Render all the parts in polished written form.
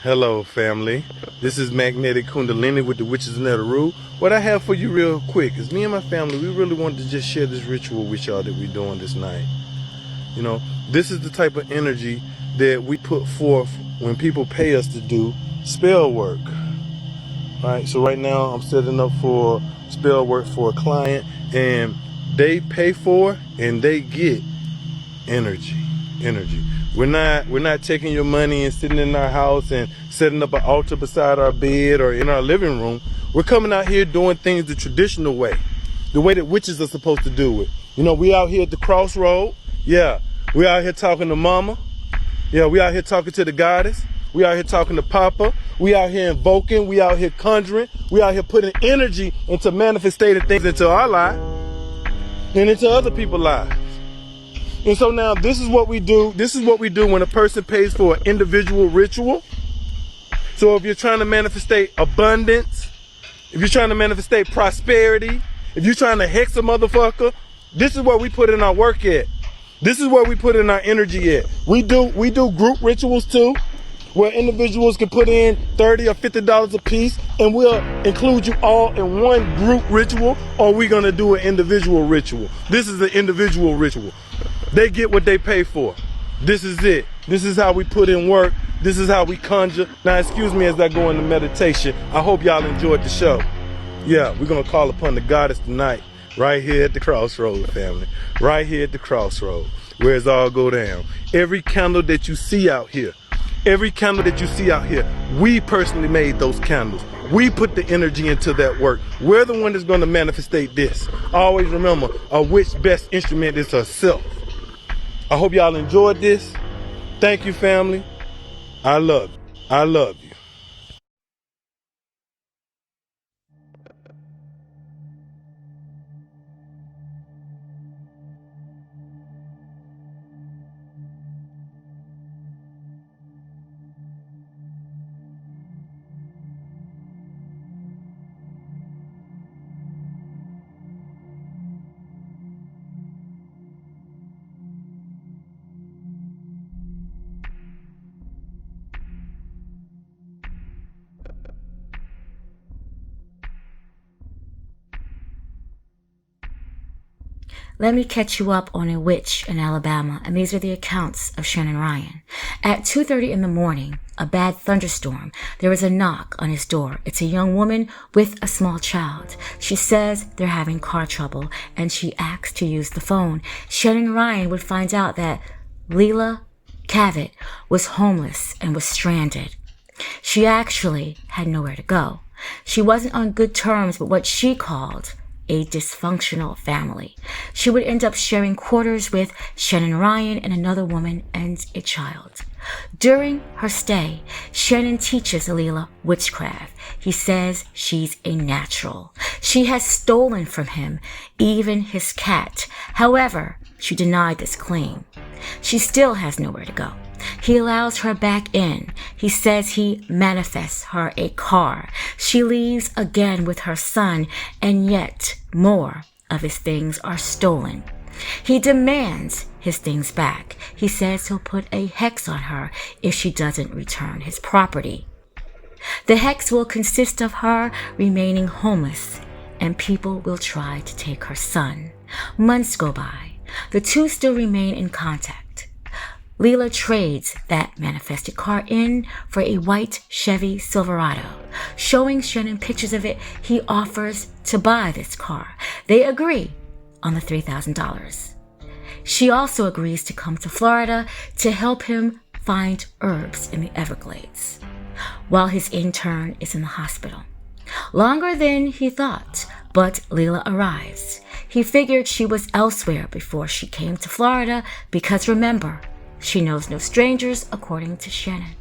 Hello, family. This is Magnetic Kundalini with the Witches of Narrator. What I have for you real quick is me and my family, we really wanted to just share this ritual with y'all that we're doing this night. You know, this is the type of energy that we put forth when people pay us to do spell work. Alright, so right now I'm setting up for spell work for a client, and they pay for and they get energy. We're not taking your money and sitting in our house and setting up an altar beside our bed or in our living room. We're coming out here doing things the traditional way, the way that witches are supposed to do it. You know, we out here at the crossroad. Yeah, we out here talking to Mama. Yeah, we out here talking to the goddess. We out here talking to Papa. We out here invoking. We out here conjuring. We out here putting energy into manifesting things into our life and into other people's lives. And so now this is what we do. This is what we do when a person pays for an individual ritual. So if you're trying to manifest abundance, if you're trying to manifest prosperity, if you're trying to hex a motherfucker, this is where we put in our work at. This is where we put in our energy at. We do group rituals too, where individuals can put in $30 or $50 a piece, and we'll include you all in one group ritual, or we're gonna do an individual ritual. This is an individual ritual. They get what they pay for. This is it. This is how we put in work. This is how we conjure. Now, excuse me as I go into meditation. I hope y'all enjoyed the show. Yeah, we're gonna call upon the goddess tonight, right here at the crossroad, family. Right here at the crossroad, where it's all go down. Every candle that you see out here, we personally made those candles. We put the energy into that work. We're the one that's gonna manifest this. Always remember, a witch's best instrument is herself. I hope y'all enjoyed this. Thank you, family. I love you. I love you. Let me catch you up on a witch in Alabama, and these are the accounts of Shannon Ryan. At 2:30 in the morning, a bad thunderstorm, there is a knock on his door. It's a young woman with a small child. She says they're having car trouble, and she asks to use the phone. Shannon Ryan would find out that Leela Cavett was homeless and was stranded. She actually had nowhere to go. She wasn't on good terms with what she called a dysfunctional family. She would end up sharing quarters with Shannon Ryan and another woman and a child. During her stay, Shannon teaches Leela witchcraft. He says she's a natural. She has stolen from him, even his cat. However, she denied this claim. She still has nowhere to go. He allows her back in. He says he manifests her a car. She leaves again with her son, and yet more of his things are stolen. He demands his things back. He says he'll put a hex on her if she doesn't return his property. The hex will consist of her remaining homeless, and people will try to take her son. Months go by. The two still remain in contact. Leela trades that manifested car in for a white Chevy Silverado. Showing Shannon pictures of it, he offers to buy this car. They agree on the $3,000. She also agrees to come to Florida to help him find herbs in the Everglades, while his intern is in the hospital. Longer than he thought, but Leela arrives. He figured she was elsewhere before she came to Florida because, remember, she knows no strangers, according to Shannon.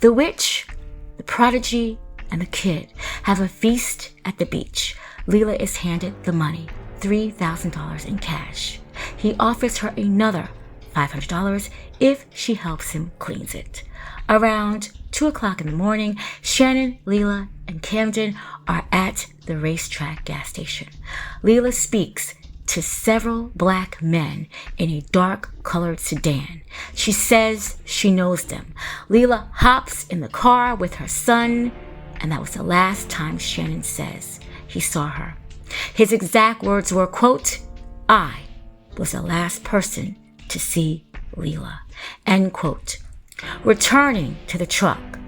The witch, the prodigy, and the kid have a feast at the beach. Leela is handed the money, $3,000 in cash. He offers her another $500 if she helps him cleanse it. Around 2 o'clock in the morning, Shannon, Leela, and Camden are at the racetrack gas station. Leela speaks to several black men in a dark-colored sedan. She says she knows them. Leila hops in the car with her son, and that was the last time Shannon says he saw her. His exact words were, quote, "I was the last person to see Leila," end quote. Returning to the truck,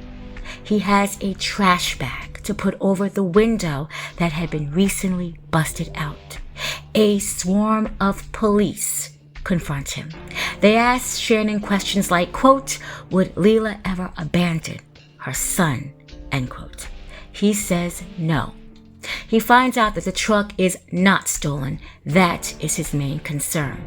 he has a trash bag to put over the window that had been recently busted out. A swarm of police confront him. They ask Shannon questions like, quote, "Would Leila ever abandon her son?" end quote. He says no. He finds out that the truck is not stolen. That is his main concern.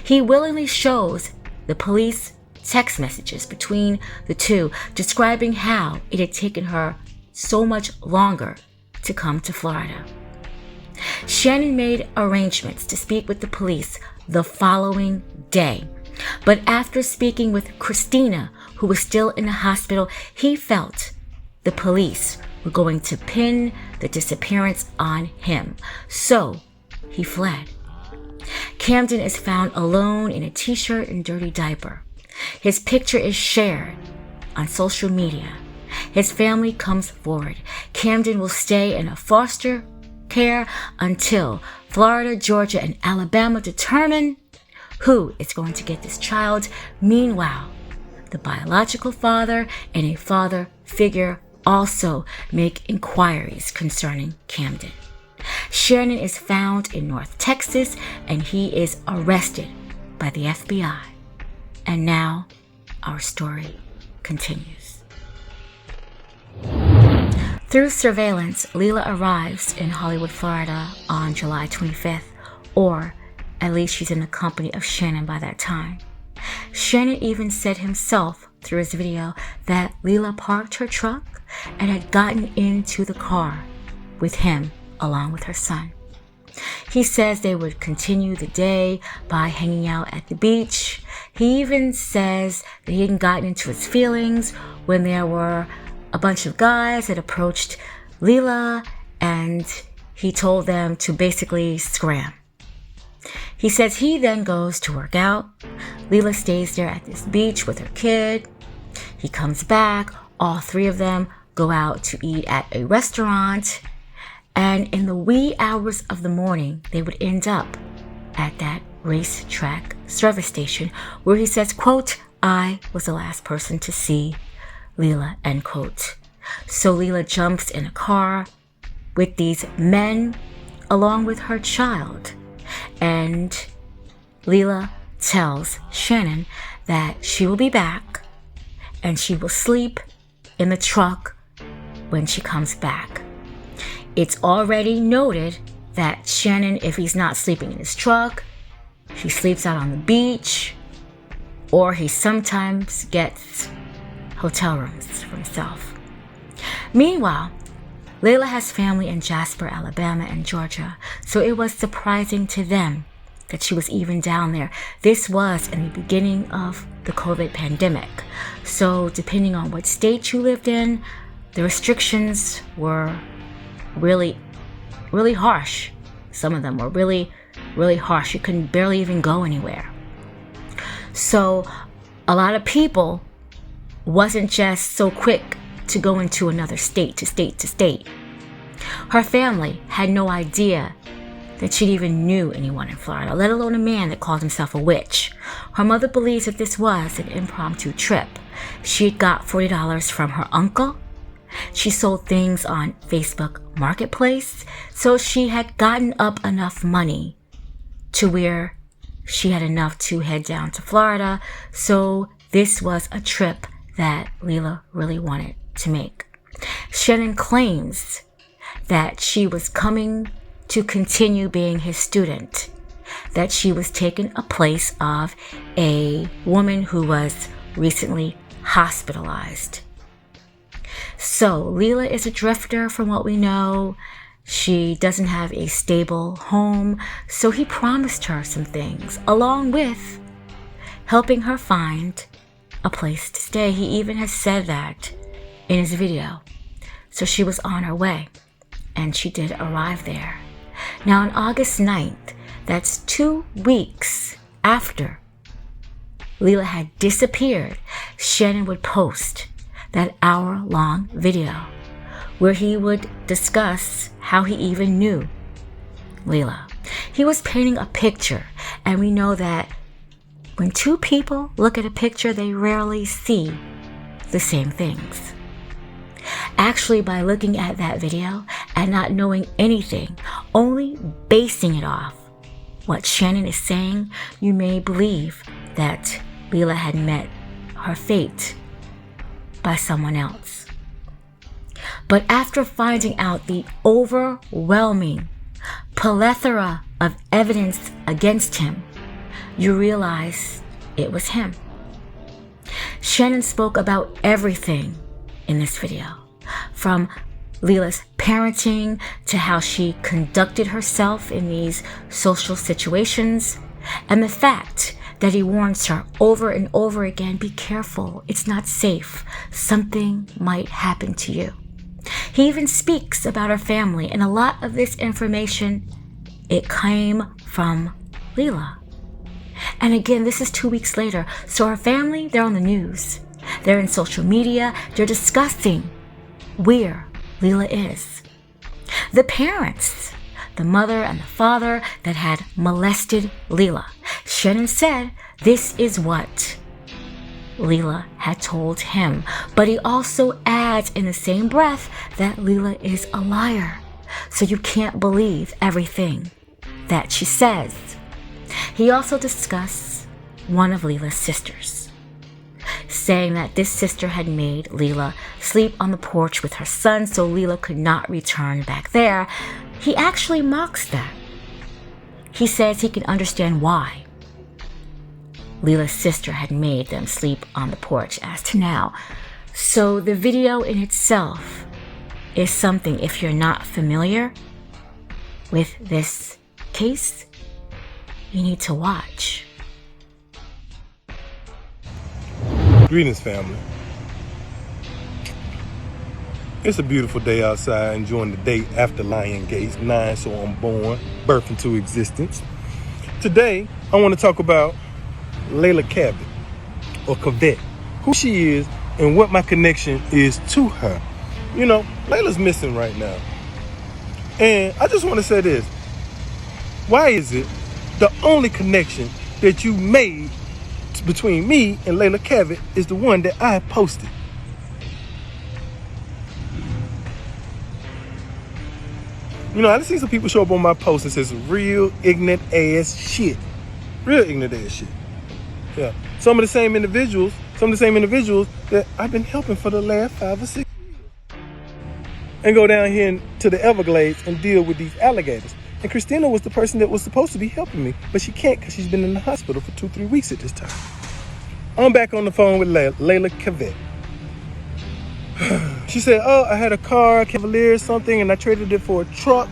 He willingly shows the police text messages between the two describing how it had taken her so much longer to come to Florida. Shannon made arrangements to speak with the police the following day, but after speaking with Christina, who was still in the hospital, he felt the police were going to pin the disappearance on him, so he fled. Camden is found alone in a t-shirt and dirty diaper. His picture is shared on social media. His family comes forward. Camden will stay in a foster care until Florida, Georgia, and Alabama determine who is going to get this child. Meanwhile, the biological father and a father figure also make inquiries concerning Camden. Shannon is found in North Texas, and he is arrested by the FBI. And now our story continues. Through surveillance, Leila arrives in Hollywood, Florida on July 25th, or at least she's in the company of Shannon by that time. Shannon even said himself through his video that Leila parked her truck and had gotten into the car with him along with her son. He says they would continue the day by hanging out at the beach. He even says that he hadn't gotten into his feelings when there were a bunch of guys that approached Leila, and he told them to basically scram. He says he then goes to work out. Leila stays there at this beach with her kid. He comes back. All three of them go out to eat at a restaurant. And in the wee hours of the morning, they would end up at that racetrack service station where he says, quote, "I was the last person to see Leila," end quote. So Leila jumps in a car with these men along with her child. And Leila tells Shannon that she will be back and she will sleep in the truck when she comes back. It's already noted that Shannon, if he's not sleeping in his truck, he sleeps out on the beach, or he sometimes gets hotel rooms for himself. Meanwhile, Leila has family in Jasper, Alabama, and Georgia, so it was surprising to them that she was even down there. This was in the beginning of the COVID pandemic, so depending on what state you lived in, the restrictions were really harsh. Some of them were really harsh. You couldn't barely even go anywhere. So a lot of people wasn't just so quick to go into another state to state. Her family had no idea that she even knew anyone in Florida, let alone a man that called himself a witch. Her mother believes that this was an impromptu trip. She had got $40 from her uncle. She sold things on Facebook Marketplace, so she had gotten up enough money to where she had enough to head down to Florida. So this was a trip that Leila really wanted to make. Shannon claims that she was coming to continue being his student, that she was taking a place of a woman who was recently hospitalized. So Leila is a drifter from what we know. She doesn't have a stable home, so he promised her some things, along with helping her find a place to stay. He even has said that in his video. So she was on her way, and she did arrive there. Now on August 9th, That's 2 weeks after Leila had disappeared, Shannon would post that hour-long video where he would discuss how he even knew Leila. He was painting a picture, and we know that when 2 people look at a picture, they rarely see the same things. Actually, by looking at that video and not knowing anything, only basing it off what Shannon is saying, you may believe that Leila had met her fate by someone else. But after finding out the overwhelming plethora of evidence against him, you realize it was him. Shannon spoke about everything in this video, from Leila's parenting to how she conducted herself in these social situations, and the fact that he warns her over and over again, be careful, it's not safe, something might happen to you. He even speaks about her family, and a lot of this information, it came from Leila. And again, this is 2 weeks later, so her family, they're on the news. They're in social media, they're discussing where Leila is. The parents, the mother and the father that had molested Leila, Shannon said this is what Leila had told him. But he also adds in the same breath that Leila is a liar. So you can't believe everything that she says. He also discussed one of Leila's sisters, saying that this sister had made Leila sleep on the porch with her son so Leila could not return back there. He actually mocks that. He says he can understand why Leila's sister had made them sleep on the porch as to now. So the video in itself is something, if you're not familiar with this case, you need to watch. Greetings, family. It's a beautiful day outside, enjoying the day after Lion Gates 9, so I'm born, birth into existence. Today, I want to talk about Leila Cavett, or Cavett, who she is and what my connection is to her. You know, Leila's missing right now. And I just want to say this. Why is it the only connection that you made between me and Leila Cavett is the one that I posted? You know, I just seen some people show up on my post and say some real ignorant ass shit. Real ignorant ass shit. Yeah. Some of the same individuals that I've been helping for the last 5 or 6 years. And go down here to the Everglades and deal with these alligators. And Christina was the person that was supposed to be helping me, but she can't because she's been in the hospital for 2-3 weeks at this time. I'm back on the phone with Leila Cavett. She said, oh, I had a car, Cavalier or something, and I traded it for a truck.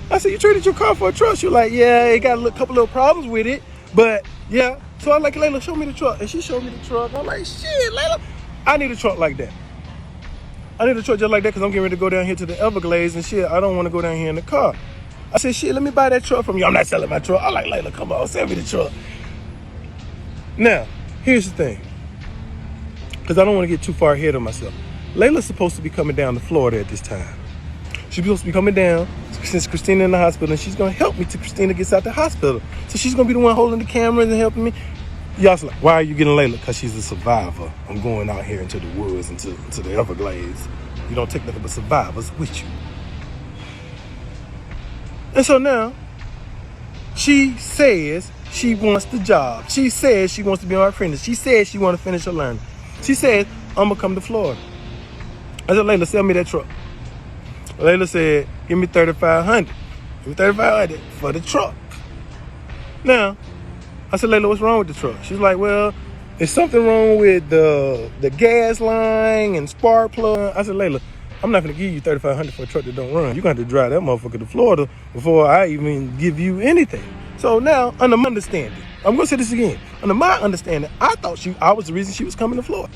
I said, you traded your car for a truck? She was like, yeah, it got a couple little problems with it, but yeah. So I'm like, Leila, show me the truck. And she showed me the truck. I'm like, shit, Leila, I need a truck like that. I need a truck just like that because I'm getting ready to go down here to the Everglades and shit. I don't want to go down here in the car. I said, shit, let me buy that truck from you. I'm not selling my truck. I'm like, Leila, come on, sell me the truck. Now, here's the thing, because I don't want to get too far ahead of myself. Leila's supposed to be coming down to Florida at this time. She's supposed to be coming down since Christina in the hospital, and she's going to help me till Christina gets out the hospital. So she's going to be the one holding the cameras and helping me. Y'all's like, why are you getting Leila? Because she's a survivor. I'm going out here into the woods, into the Everglades. You don't take nothing but survivors with you. And so now, she says she wants the job. She says she wants to be an apprentice. She says she wants to finish her learning. She says, I'm going to come to Florida. I said, Leila, sell me that truck. Leila said, give me $3,500. Give me $3,500 for the truck. Now, I said, Leila, what's wrong with the truck? She's like, well, there's something wrong with the gas line and spark plug. I said, Leila, I'm not going to give you $3,500 for a truck that don't run. You're going to have to drive that motherfucker to Florida before I even give you anything. So now, under my understanding, I'm going to say this again. Under my understanding, I thought I was the reason she was coming to Florida.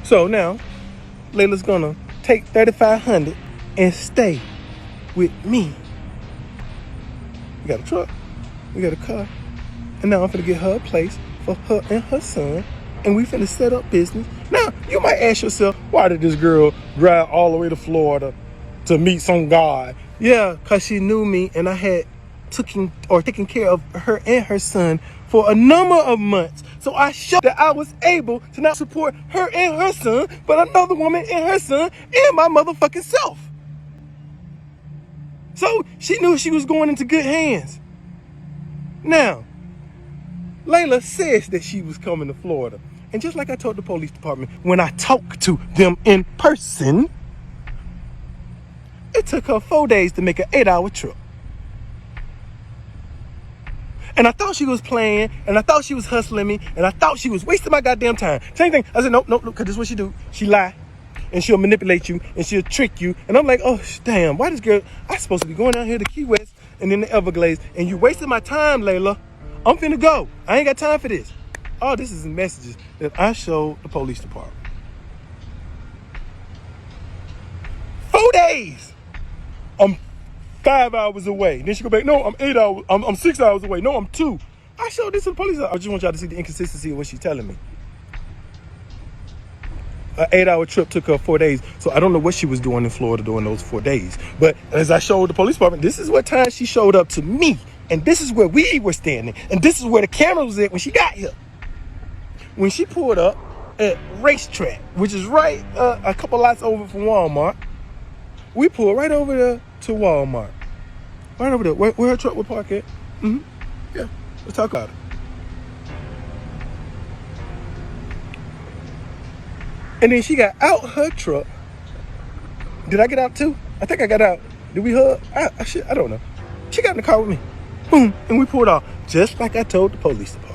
So now, Leila's going to take $3,500 and stay with me We got a truck. We got a car. And now I'm finna get her a place for her and her son. And we finna set up business. Now, you might ask yourself, why did this girl drive all the way to Florida to meet some guy? Yeah, because she knew me and I had taken care of her and her son for a number of months. So I showed that I was able to not support her and her son, but another woman and her son and my motherfucking self. So she knew she was going into good hands. Now, Layla says that she was coming to Florida. And just like I told the police department, when I talked to them in person, it took her 4 days to make an 8-hour trip. And I thought she was playing, and I thought she was hustling me, and I thought she was wasting my goddamn time. Same thing. I said, nope, because this is what she do. She lie, and she'll manipulate you, and she'll trick you. And I'm like, oh, damn, why this girl, I'm supposed to be going down here to Key West and then the Everglades, and you wasting my time, Layla. I'm finna go. I ain't got time for this. Oh, this is the messages that I showed the police department. 4 days. I'm 5 hours away. Then she go back, no, I'm 8 hours. I'm 6 hours away. No, I'm 2. I showed this to the police. I just want y'all to see the inconsistency of what she's telling me. An 8-hour trip took her 4 days. So I don't know what she was doing in Florida during those 4 days. But as I showed the police department, this is what time she showed up to me. And this is where we were standing. And this is where the camera was at when she got here. When she pulled up at Racetrack, which is right a couple lots over from Walmart, we pulled right over there to Walmart. Right over there, where her truck would park at. Mm-hmm. Yeah, let's talk about it. And then she got out her truck. Did I get out too? I think I got out. Did we hug? I don't know. She got in the car with me. Boom, and we pulled off, just like I told the police department.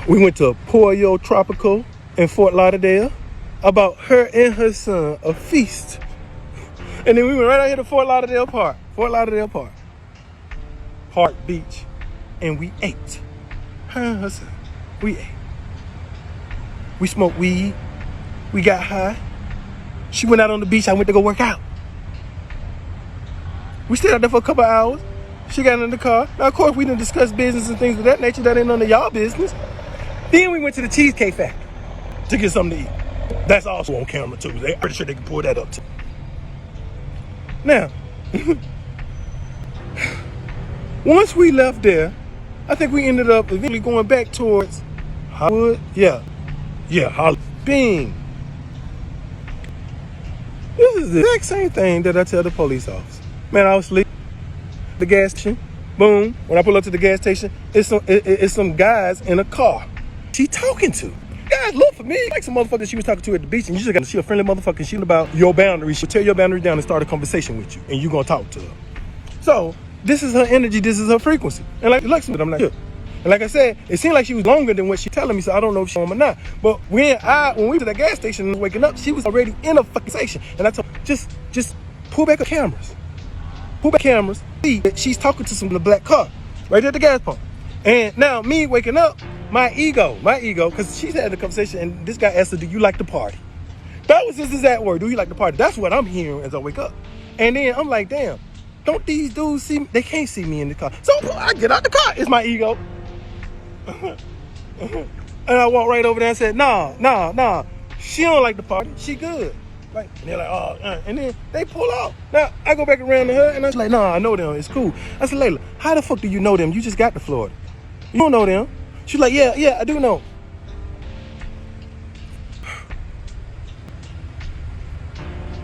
We went to Pollo Tropical in Fort Lauderdale. About her and her son, a feast. And then we went right out here to Fort Lauderdale Park. Park Beach. And we ate. Her and her son. We ate. We smoked weed. We got high. She went out on the beach. I went to go work out. We stayed out there for a couple of hours. She got in the car. Now, of course, we didn't discuss business and things of that nature. That ain't none of y'all business. Then we went to the Cheesecake Factory to get something to eat. That's also on camera too. They're pretty sure they can pull that up too. Now, once we left there, I think we ended up eventually going back towards Hollywood. Yeah, Hollywood. Bing. This is the exact same thing that I tell the police officer. Man, I was asleep. The gas station. Boom. When I pull up to the gas station, it's some guys in a car. She talking to. Guys, look for me. Like some motherfucker she was talking to at the beach, and you just got to see a friendly motherfucker. She about your boundaries. She'll tear your boundary down and start a conversation with you, and you gonna talk to her. So this is her energy. This is her frequency. And like Lexington, I'm not sure. And like I said, it seemed like she was longer than what she's telling me, so I don't know if she's home or not. But when we went to that gas station and was waking up, she was already in a fucking station. And I told her, just pull back her cameras. Pull back cameras. See that she's talking to some in the black car right there at the gas pump. And now me waking up, my ego, because she's had a conversation and this guy asked her, do you like to party? That was his exact word, do you like to party? That's what I'm hearing as I wake up. And then I'm like, damn, don't these dudes see me? They can't see me in the car. So I get out the car, it's my ego. And I walk right over there and said, nah, she don't like to party, she good. Like, and they're like, oh, and then they pull off. Now, I go back around to her and I was like, nah, I know them, it's cool. I said, Layla, how the fuck do you know them? You just got to Florida. You don't know them. She's like, yeah, I do know.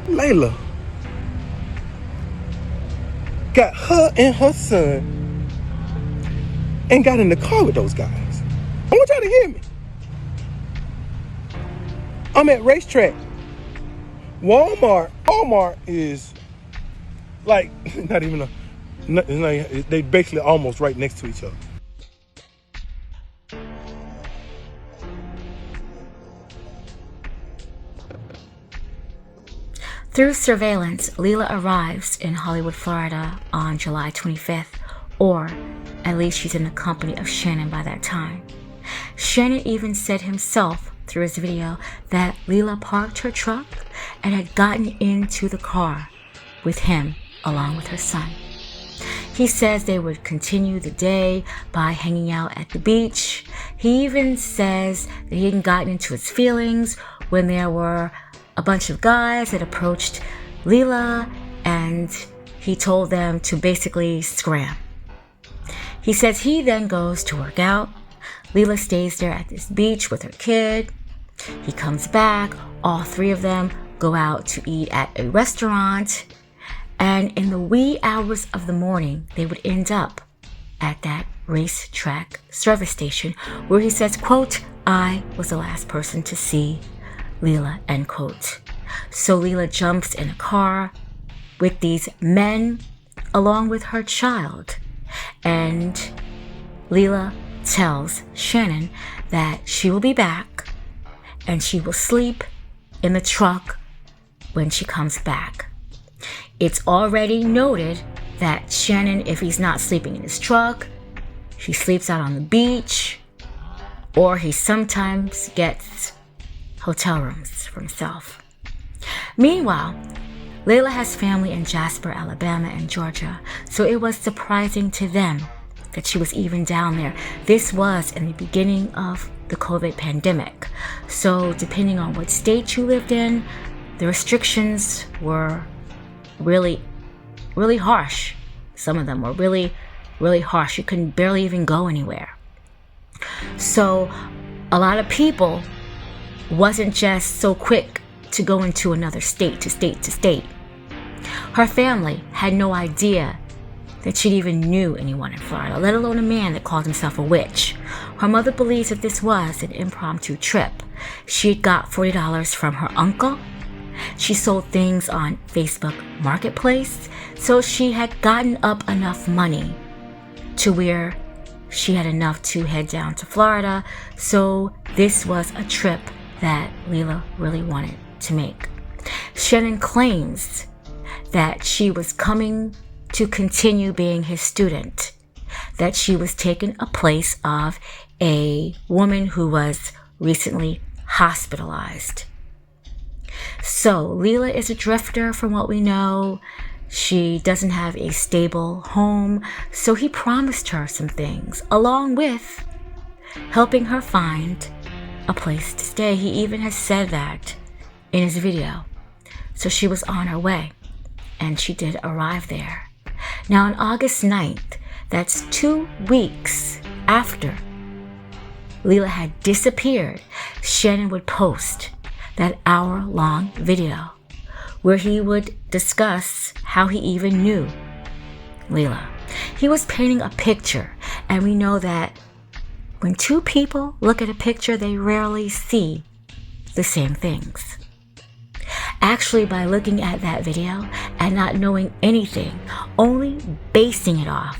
Layla got her and her son and got in the car with those guys. I want y'all to hear me. I'm at Racetrack. Walmart is like not even they basically almost right next to each other. Through surveillance, Leela arrives in Hollywood, Florida on July 25th, or at least she's in the company of Shannon by that time. Shannon even said himself through his video that Leela parked her truck and had gotten into the car with him along with her son. He says they would continue the day by hanging out at the beach. He even says that he hadn't gotten into his feelings when there were a bunch of guys that approached Leila, and he told them to basically scram. He says he then goes to work out. Leila stays there at this beach with her kid. He comes back. All three of them go out to eat at a restaurant. And in the wee hours of the morning, they would end up at that racetrack service station where he says, quote, "I was the last person to see Leila," end quote. So Leila jumps in a car with these men along with her child. And Leila tells Shannon that she will be back and she will sleep in the truck when she comes back. It's already noted that Shannon, if he's not sleeping in his truck, he sleeps out on the beach, or he sometimes gets hotel rooms for himself. Meanwhile, Leila has family in Jasper, Alabama, and Georgia, so it was surprising to them that she was even down there. This was in the beginning of the COVID pandemic, so depending on what state you lived in, the restrictions were really harsh. Some of them were really harsh. You couldn't barely even go anywhere. So a lot of people wasn't just so quick to go into another state to state. Her family had no idea that she'd even knew anyone in Florida, let alone a man that called himself a witch. Her mother believes that this was an impromptu trip. She had got $40 from her uncle. She sold things on Facebook Marketplace, so she had gotten up enough money to where she had enough to head down to Florida. So this was a trip that Leila really wanted to make. Shannon claims that she was coming to continue being his student, that she was taking a place of a woman who was recently hospitalized. So Leila is a drifter from what we know. She doesn't have a stable home, so he promised her some things, along with helping her find a place to stay. He even has said that in his video. So she was on her way, and she did arrive there. Now on August 9th, that's 2 weeks after Leila had disappeared, Shannon would post that hour-long video where he would discuss how he even knew Leila. He was painting a picture, and we know that when two people look at a picture, they rarely see the same things. Actually, by looking at that video and not knowing anything, only basing it off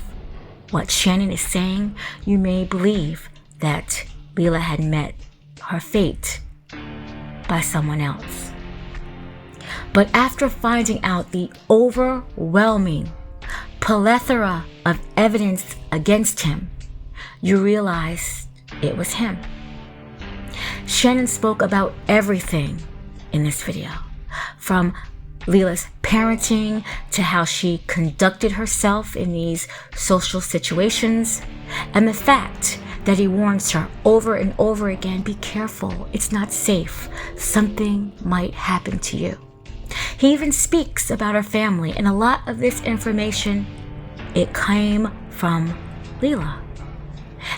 what Shannon is saying, you may believe that Leila had met her fate by someone else. But after finding out the overwhelming plethora of evidence against him, you realize it was him. Shannon spoke about everything in this video, from Leila's parenting to how she conducted herself in these social situations, and the fact that he warns her over and over again, be careful, it's not safe, something might happen to you. He even speaks about her family, and a lot of this information, it came from Leila.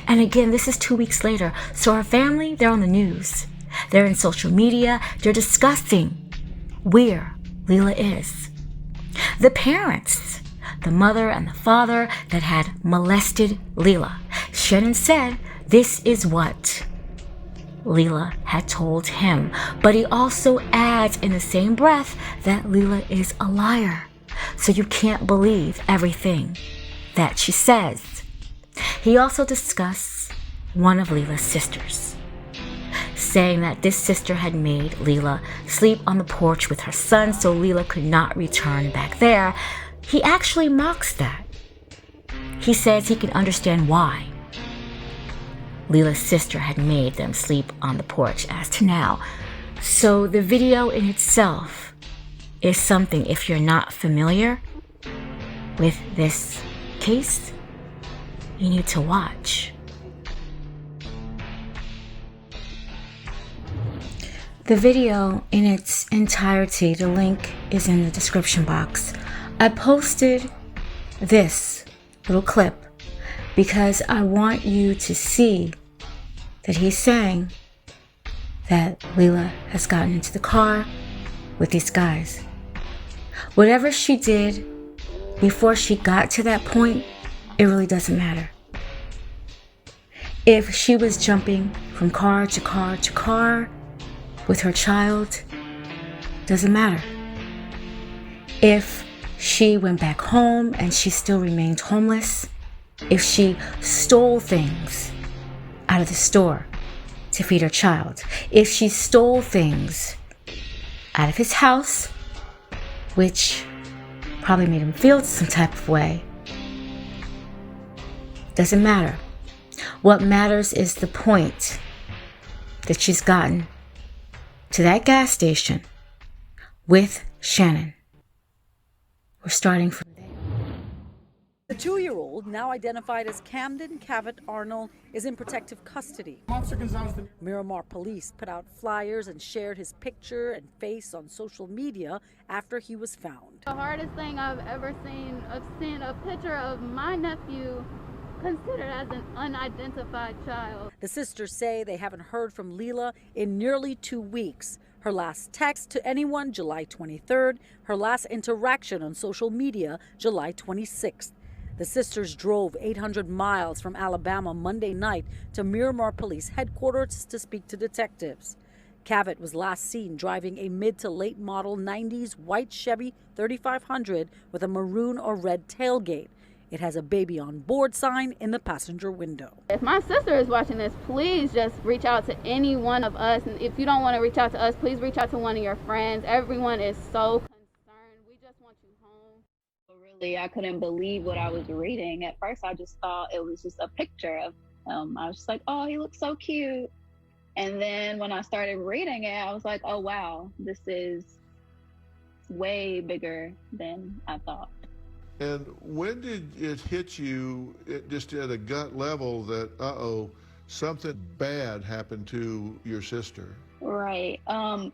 And again, this is 2 weeks later, so her family, they're on the news. They're in social media, they're discussing where Leila is. The parents, the mother and the father that had molested Leila, Shannon said this is what Leila had told him. But he also adds in the same breath that Leila is a liar. So you can't believe everything that she says. He also discussed one of Leila's sisters, saying that this sister had made Leila sleep on the porch with her son so Leila could not return back there. He actually mocks that. He says he can understand why Leila's sister had made them sleep on the porch as to now. So the video in itself is something, if you're not familiar, with this case, you need to watch. The video in its entirety, the link is in the description box. I posted this little clip because I want you to see that he's saying that Leila has gotten into the car with these guys. Whatever she did before she got to that point, it really doesn't matter. If she was jumping from car to car to car with her child, doesn't matter. If she went back home and she still remained homeless, if she stole things out of the store to feed her child, if she stole things out of his house, which probably made him feel some type of way, doesn't matter. What matters is the point that she's gotten to that gas station with Shannon. We're starting from there. The 2-year-old, now identified as Camden Cavett Arnold, is in protective custody. Miramar police put out flyers and shared his picture and face on social media after he was found. The hardest thing I've ever seen of seeing a picture of my nephew considered as an unidentified child. The sisters say they haven't heard from Leila in nearly 2 weeks. Her last text to anyone, July 23rd. Her last interaction on social media, July 26th. The sisters drove 800 miles from Alabama Monday night to Miramar Police headquarters to speak to detectives. Cavett was last seen driving a mid to late model 90s white Chevy 3500 with a maroon or red tailgate. It has a baby on board sign in the passenger window. If my sister is watching this, please just reach out to any one of us. And if you don't want to reach out to us, please reach out to one of your friends. Everyone is so concerned. We just want you home. Really, I couldn't believe what I was reading. At first, I just thought it was just a picture of him. I was just like, oh, he looks so cute. And then when I started reading it, I was like, oh, wow, this is way bigger than I thought. And when did it hit you, just at a gut level, that, something bad happened to your sister? Right.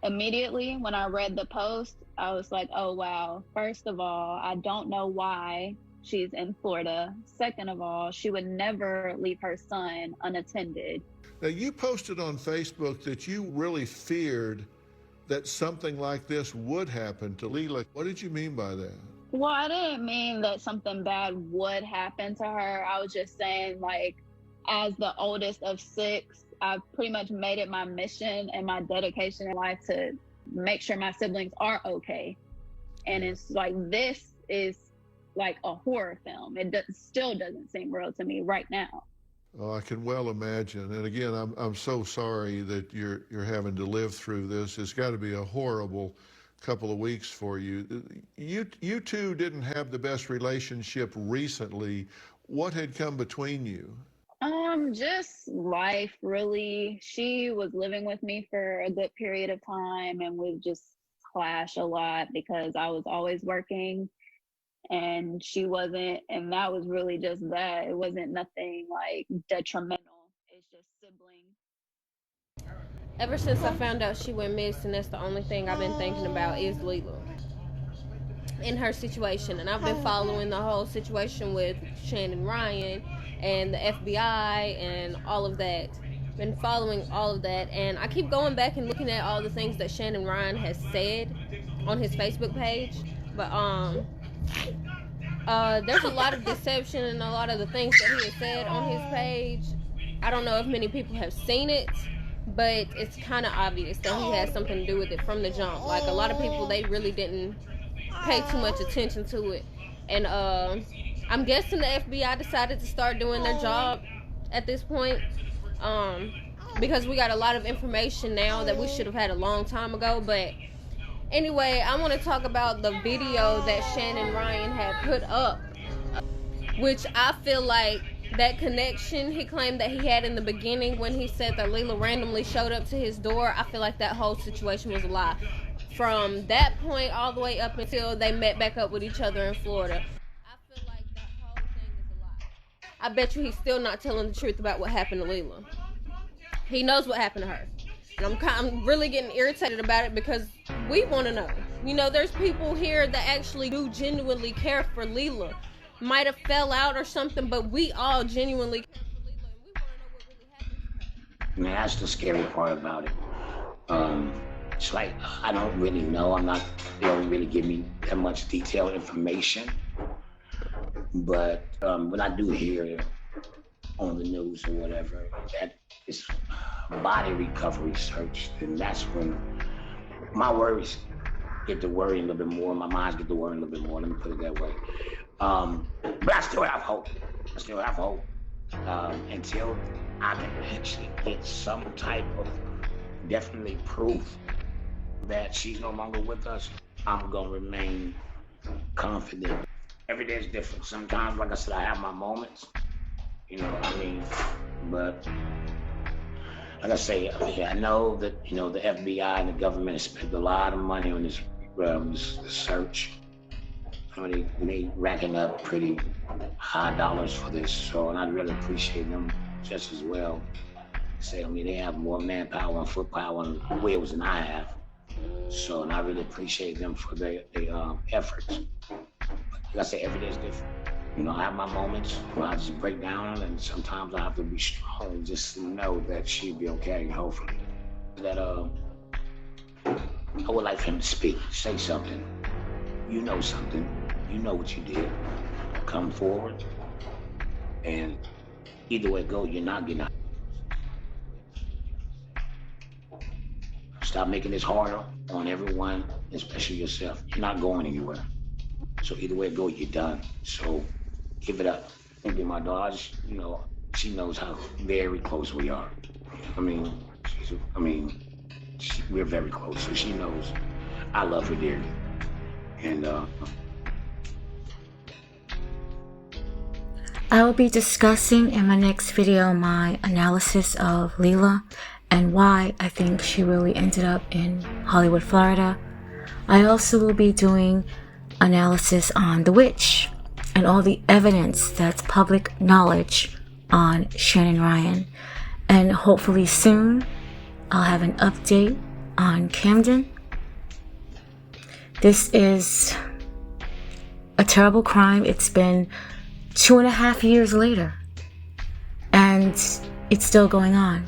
Immediately when I read the post, I was like, oh, wow. First of all, I don't know why she's in Florida. Second of all, she would never leave her son unattended. Now, you posted on Facebook that you really feared that something like this would happen to Leila. What did you mean by that? Well, I didn't mean that something bad would happen to her. I was just saying, like, as the oldest of 6, I've pretty much made it my mission and my dedication in life to make sure my siblings are okay. And it's like, this is like a horror film. It still doesn't seem real to me right now. Oh, I can well imagine. And again, I'm so sorry that you're having to live through this. It's got to be a horrible couple of weeks for you. You two didn't have the best relationship recently. What had come between you? Just life, really. She was living with me for a good period of time, and we just clashed a lot because I was always working and she wasn't, and that was really just that. It wasn't nothing like detrimental. It's just sibling. Ever since I found out she went missing, that's the only thing I've been thinking about is Leila in her situation. And I've been following the whole situation with Shannon Ryan and the FBI and all of that. Been following all of that, and I keep going back and looking at all the things that Shannon Ryan has said on his Facebook page. But there's a lot of deception and a lot of the things that he has said on his page. I don't know if many people have seen it, but it's kind of obvious that he has something to do with it from the jump. Like, a lot of people, they really didn't pay too much attention to it. And I'm guessing the FBI decided to start doing their job at this point, because we got a lot of information now that we should have had a long time ago. But anyway, I want to talk about the video that Shannon Ryan had put up, which I feel like that connection he claimed that he had in the beginning when he said that Leila randomly showed up to his door, I feel like that whole situation was a lie. From that point all the way up until they met back up with each other in Florida, I feel I bet you he's still not telling the truth about what happened to Leila. He knows what happened to her. And I'm really getting irritated about it because we want to know. You know, there's people here that actually do genuinely care for Leila. Might have fell out or something, but we all genuinely care for Leila, and we want to know what really happened to her. I mean, that's the scary part about it. It's like, I don't really know. They don't really give me that much detailed information. But when I do hear on the news or whatever, that it's body recovery search, and that's when my worries get to worry a little bit more. My minds get to worry a little bit more. Let me put it that way. But I still have hope. Until I can actually get some type of definitely proof that she's no longer with us, I'm gonna remain confident. Every day is different. Sometimes, like I said, I have my moments, you know what I mean? But like I say, I know that, you know, the FBI and the government has spent a lot of money on this search. I mean, they racking up pretty high dollars for this, so, and I really appreciate them just as well. I mean, they have more manpower and foot power and wheels than I have. So, and I really appreciate them for their efforts. Like I say, every day is different. You know, I have my moments where I just break down, and sometimes I have to be strong just to know that she'll be okay, hopefully. That I would like for him to speak, say something. You know something. You know what you did. Come forward. And either way it goes, you're not getting out. Stop making this harder on everyone, especially yourself. You're not going anywhere. So either way it goes, you're done. So give it up. Maybe my daughter, you know, she knows how very close we are. We're very close, so she knows I love her dearly. And I will be discussing in my next video my analysis of Leila and why I think she really ended up in Hollywood, Florida. I also will be doing analysis on The Witch and all the evidence that's public knowledge on Shannon Ryan. And hopefully soon I'll have an update on Camden. This is a terrible crime. It's been 2.5 years later, and it's still going on.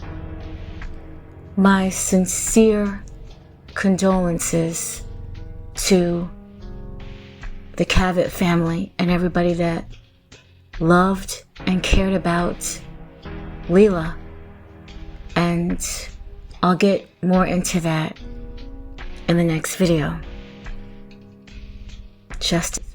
My sincere condolences to the Cavett family and everybody that loved and cared about Leila. And I'll get more into that in the next video. Justice.